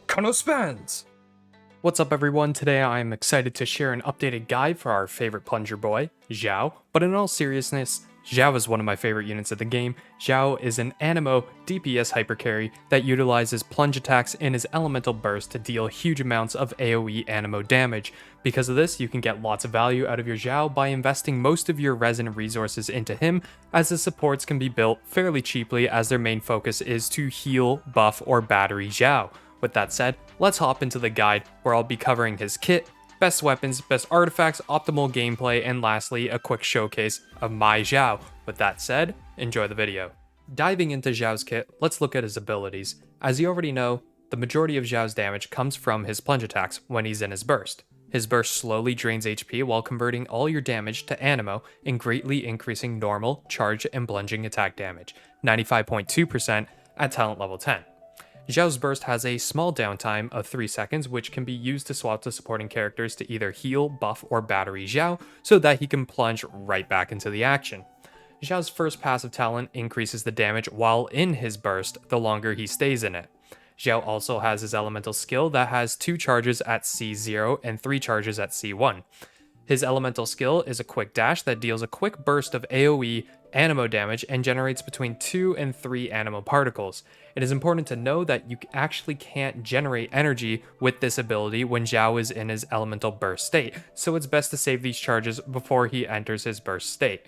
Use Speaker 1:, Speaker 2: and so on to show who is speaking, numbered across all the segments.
Speaker 1: Constellations! What's up everyone, today I'm excited to share an updated guide for our favorite plunger boy, Xiao, but in all seriousness, Xiao is one of my favorite units of the game. Xiao is an Anemo DPS hypercarry that utilizes plunge attacks in his elemental burst to deal huge amounts of AoE Anemo damage. Because of this, you can get lots of value out of your Xiao by investing most of your resin resources into him, as the supports can be built fairly cheaply as their main focus is to heal, buff, or battery Xiao. With that said, let's hop into the guide where I'll be covering his kit, best weapons, best artifacts, optimal gameplay, and lastly, a quick showcase of my Xiao. With that said, enjoy the video. Diving into Xiao's kit, let's look at his abilities. As you already know, the majority of Xiao's damage comes from his plunge attacks when he's in his burst. His burst slowly drains HP while converting all your damage to Anemo and greatly increasing normal, charge, and plunging attack damage, 95.2% at talent level 10. Xiao's burst has a small downtime of 3 seconds, which can be used to swap to supporting characters to either heal, buff, or battery Xiao so that he can plunge right back into the action. Xiao's first passive talent increases the damage while in his burst the longer he stays in it. Xiao also has his elemental skill that has 2 charges at C0 and 3 charges at C1. His elemental skill is a quick dash that deals a quick burst of AoE Anemo damage and generates between 2 and 3 Anemo particles. It is important to know that you actually can't generate energy with this ability when Xiao is in his elemental burst state, so it's best to save these charges before he enters his burst state.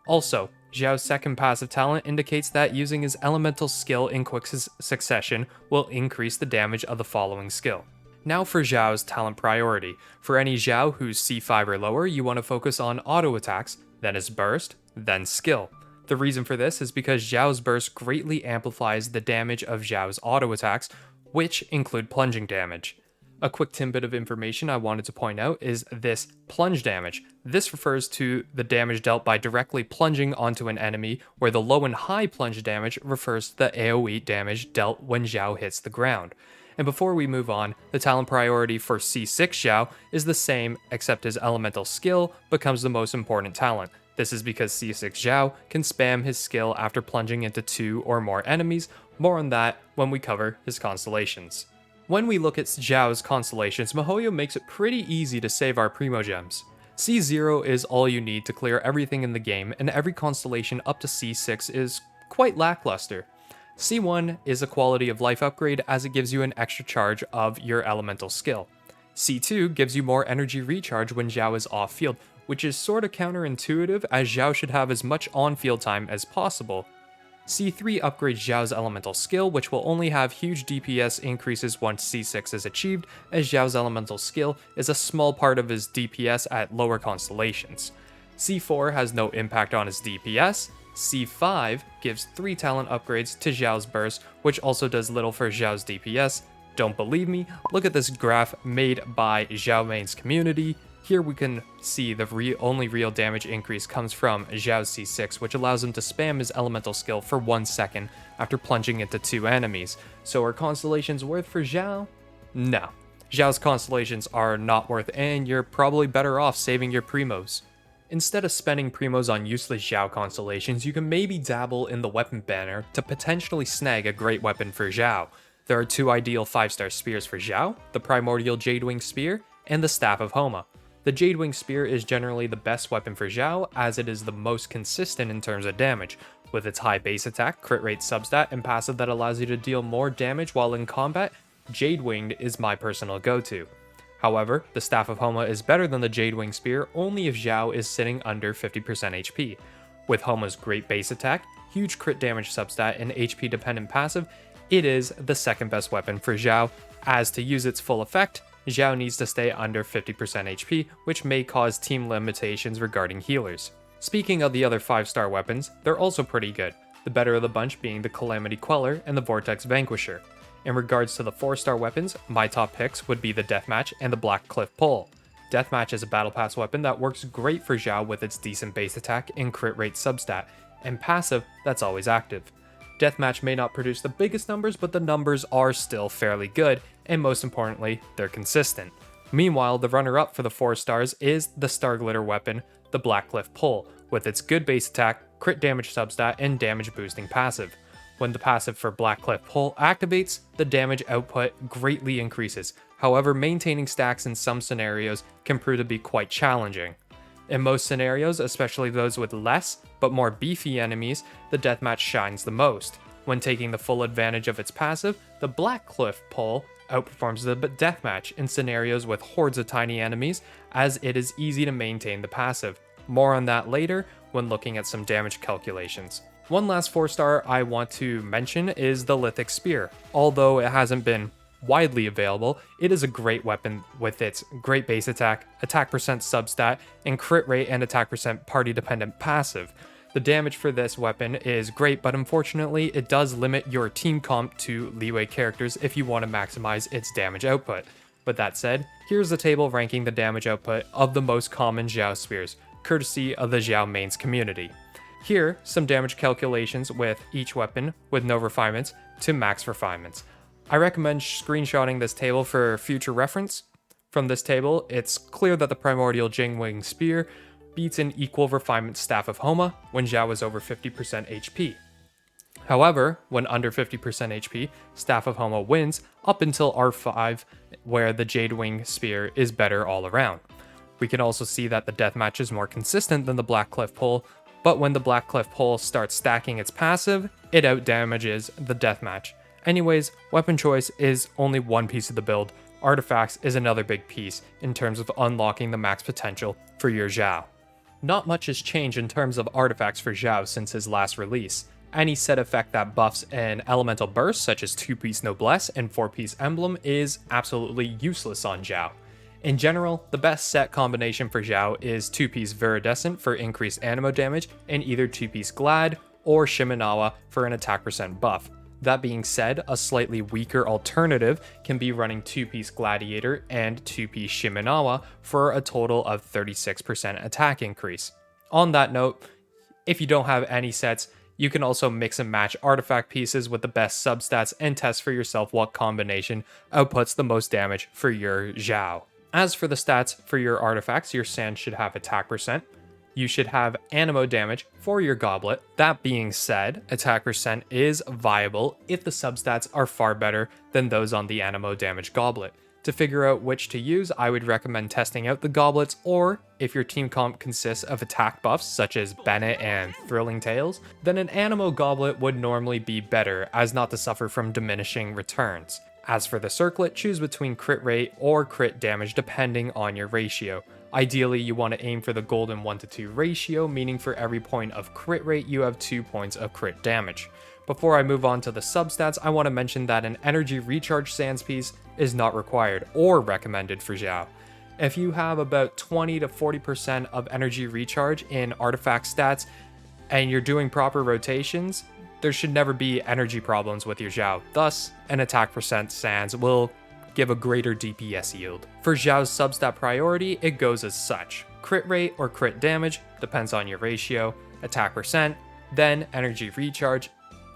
Speaker 1: Also, Xiao's second passive talent indicates that using his elemental skill in quick succession will increase the damage of the following skill. Now for Xiao's talent priority. For any Xiao who's C5 or lower, you want to focus on auto attacks, then his burst, then skill. The reason for this is because Xiao's burst greatly amplifies the damage of Xiao's auto attacks, which include plunging damage. A quick tidbit of information I wanted to point out is this plunge damage. This refers to the damage dealt by directly plunging onto an enemy, where the low and high plunge damage refers to the AoE damage dealt when Xiao hits the ground. And before we move on, the talent priority for C6 Xiao is the same, except his elemental skill becomes the most important talent. This is because C6 Xiao can spam his skill after plunging into 2 or more enemies. More on that when we cover his constellations. When we look at Xiao's constellations, miHoYo makes it pretty easy to save our Primogems. C0 is all you need to clear everything in the game, and every constellation up to C6 is quite lackluster. C1 is a quality of life upgrade as it gives you an extra charge of your elemental skill. C2 gives you more energy recharge when Xiao is off field, which is sorta counterintuitive as Xiao should have as much on-field time as possible. C3 upgrades Xiao's elemental skill, which will only have huge DPS increases once C6 is achieved, as Xiao's elemental skill is a small part of his DPS at lower constellations. C4 has no impact on his DPS. C5 gives 3 talent upgrades to Xiao's burst, which also does little for Xiao's DPS. Don't believe me? Look at this graph made by Xiaomein's community. Here we can see the only real damage increase comes from Xiao's C6, which allows him to spam his elemental skill for 1 second after plunging into 2 enemies. So are constellations worth for Xiao? No. Xiao's constellations are not worth, and you're probably better off saving your primos. Instead of spending primos on useless Xiao constellations, you can maybe dabble in the weapon banner to potentially snag a great weapon for Xiao. There are 2 ideal 5-star spears for Xiao, the Primordial Jadewing Spear and the Staff of Homa. The Jadewing Spear is generally the best weapon for Xiao as it is the most consistent in terms of damage, with its high base attack, crit rate substat, and passive that allows you to deal more damage while in combat. Jadewinged is my personal go-to. However, the Staff of Homa is better than the Jadewing Spear only if Xiao is sitting under 50% HP. With Homa's great base attack, huge crit damage substat, and HP dependent passive, it is the second best weapon for Xiao, as to use its full effect, Xiao needs to stay under 50% HP, which may cause team limitations regarding healers. Speaking of the other 5-star weapons, they're also pretty good, the better of the bunch being the Calamity Queller and the Vortex Vanquisher. In regards to the 4-star weapons, my top picks would be the Deathmatch and the Black Cliff Pole. Deathmatch is a battle pass weapon that works great for Xiao with its decent base attack and crit rate substat, and passive that's always active. Deathmatch may not produce the biggest numbers, but the numbers are still fairly good, and most importantly, they're consistent. Meanwhile, the runner-up for the 4 stars is the Star Glitter weapon, the Black Cliff Pole, with its good base attack, crit damage substat, and damage boosting passive. When the passive for Black Cliff Pull activates, the damage output greatly increases. However, maintaining stacks in some scenarios can prove to be quite challenging. In most scenarios, especially those with less but more beefy enemies, the deathmatch shines the most. When taking the full advantage of its passive, the Black Cliff Pull outperforms the deathmatch in scenarios with hordes of tiny enemies, as it is easy to maintain the passive. More on that later when looking at some damage calculations. One last 4-star I want to mention is the Lithic Spear. Although it hasn't been widely available, it is a great weapon with its great base attack percent substat, and crit rate and attack percent party dependent passive. The damage for this weapon is great, but unfortunately it does limit your team comp to leeway characters if you want to maximize its damage output. But that said, here's the table ranking the damage output of the most common Xiao spears, courtesy of the Xiao mains community. Here, some damage calculations with each weapon with no refinements to max refinements. I recommend screenshotting this table for future reference. From this table, it's clear that the primordial Jingwing Spear beats an equal refinement Staff of Homa when Xiao is over 50% HP. However, when under 50% HP, Staff of Homa wins up until R5, where the Jadewing Spear is better all around. We can also see that the deathmatch is more consistent than the Black Cliff Pull, but when the Black Cliff Pull starts stacking its passive, it outdamages the deathmatch. Anyways, weapon choice is only one piece of the build. Artifacts is another big piece in terms of unlocking the max potential for your Xiao. Not much has changed in terms of artifacts for Xiao since his last release. Any set effect that buffs an elemental burst, such as 2-piece Noblesse and 4-piece Emblem, is absolutely useless on Xiao. In general, the best set combination for Xiao is 2-piece Viridescent for increased animo damage, and either 2-piece Glad or Shimenawa for an attack percent buff. That being said, a slightly weaker alternative can be running 2-piece Gladiator and 2-piece Shimenawa for a total of 36% attack increase. On that note, if you don't have any sets, you can also mix and match artifact pieces with the best substats and test for yourself what combination outputs the most damage for your Xiao. As for the stats for your artifacts, your Sand should have attack percent. You should have animo damage for your Goblet. That being said, attack percent is viable if the substats are far better than those on the animo damage Goblet. To figure out which to use, I would recommend testing out the Goblets, or if your team comp consists of attack buffs such as Bennett and Thrilling Tales, then an animo Goblet would normally be better as not to suffer from diminishing returns. As for the Circlet, choose between crit rate or crit damage depending on your ratio. Ideally, you want to aim for the golden 1-to-2 ratio, meaning for every point of crit rate, you have 2 points of crit damage. Before I move on to the substats, I want to mention that an energy recharge Sands piece is not required or recommended for Xiao. If you have about 20 to 40% of energy recharge in artifact stats and you're doing proper rotations, there should never be energy problems with your Xiao. Thus, an attack percent Sands will give a greater DPS yield. For Xiao's substat priority, it goes as such. Crit rate or crit damage, depends on your ratio, attack percent, then energy recharge.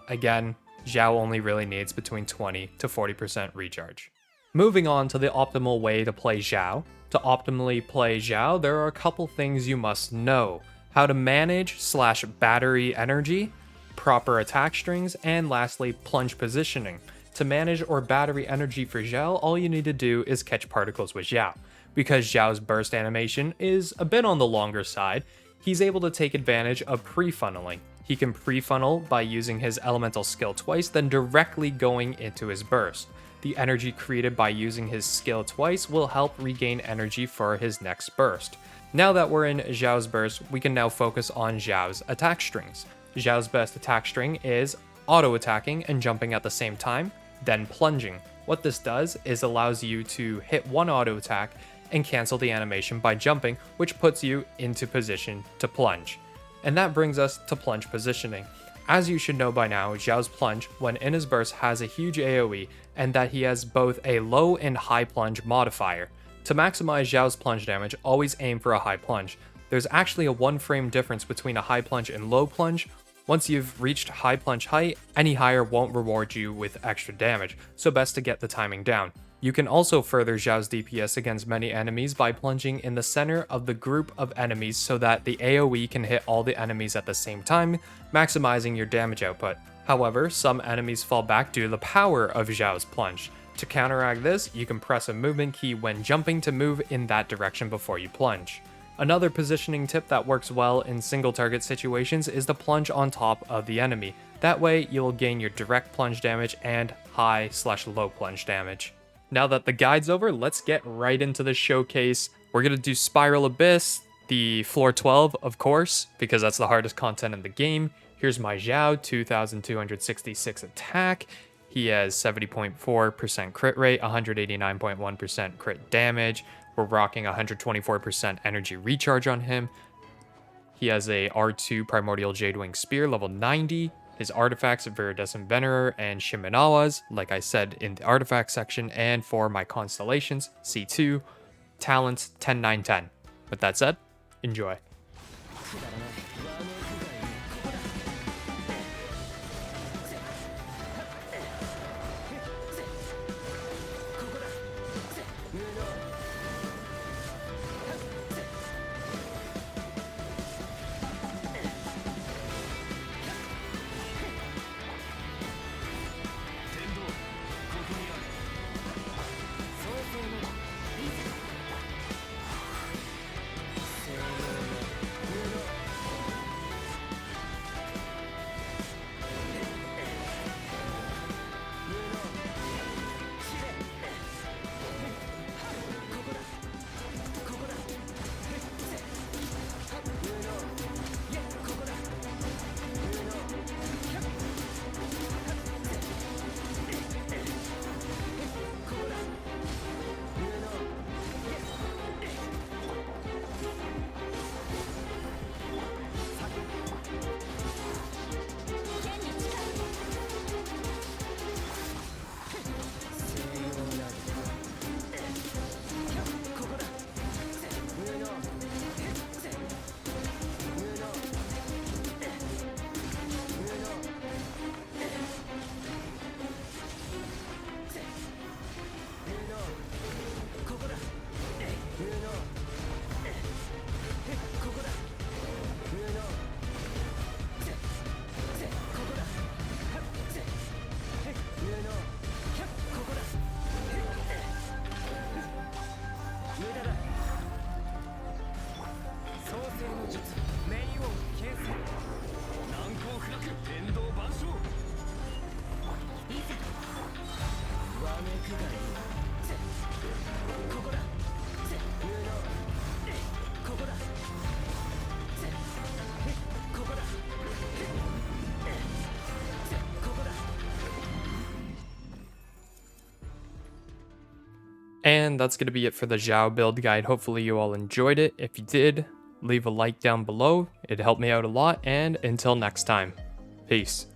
Speaker 1: Again, Xiao only really needs between 20 to 40% recharge. Moving on to the optimal way to play Xiao. To optimally play Xiao, there are a couple things you must know. How to manage / battery energy, proper attack strings, and lastly, plunge positioning. To manage or battery energy for Xiao, all you need to do is catch particles with Xiao. Because Xiao's burst animation is a bit on the longer side, he's able to take advantage of pre-funneling. He can pre-funnel by using his elemental skill twice, then directly going into his burst. The energy created by using his skill twice will help regain energy for his next burst. Now that we're in Xiao's burst, we can now focus on Xiao's attack strings. Xiao's best attack string is auto-attacking and jumping at the same time, then plunging. What this does is allows you to hit one auto attack and cancel the animation by jumping, which puts you into position to plunge. And that brings us to plunge positioning. As you should know by now, Xiao's plunge when in his burst has a huge AoE, and that he has both a low and high plunge modifier. To maximize Xiao's plunge damage, always aim for a high plunge. There's actually a 1 frame difference between a high plunge and low plunge. Once you've reached high plunge height, any higher won't reward you with extra damage, so best to get the timing down. You can also further Xiao's DPS against many enemies by plunging in the center of the group of enemies so that the AoE can hit all the enemies at the same time, maximizing your damage output. However, some enemies fall back due to the power of Xiao's plunge. To counteract this, you can press a movement key when jumping to move in that direction before you plunge. Another positioning tip that works well in single target situations is the plunge on top of the enemy. That way, you'll gain your direct plunge damage and high/low plunge damage. Now that the guide's over, let's get right into the showcase. We're gonna do Spiral Abyss, the floor 12, of course, because that's the hardest content in the game. Here's my Xiao, 2266 attack. He has 70.4% crit rate, 189.1% crit damage. We're rocking 124% energy recharge on him. He has a R2 Primordial Jadewing Spear, level 90. His artifacts are Viridescent Venerer and Shimenawa's, like I said in the artifact section. And for my Constellations, C2, talents 10, 9, 10. With that said, enjoy. And that's going to be it for the Xiao build guide. Hopefully you all enjoyed it. If you did, leave a like down below. It helped me out a lot. And until next time, peace.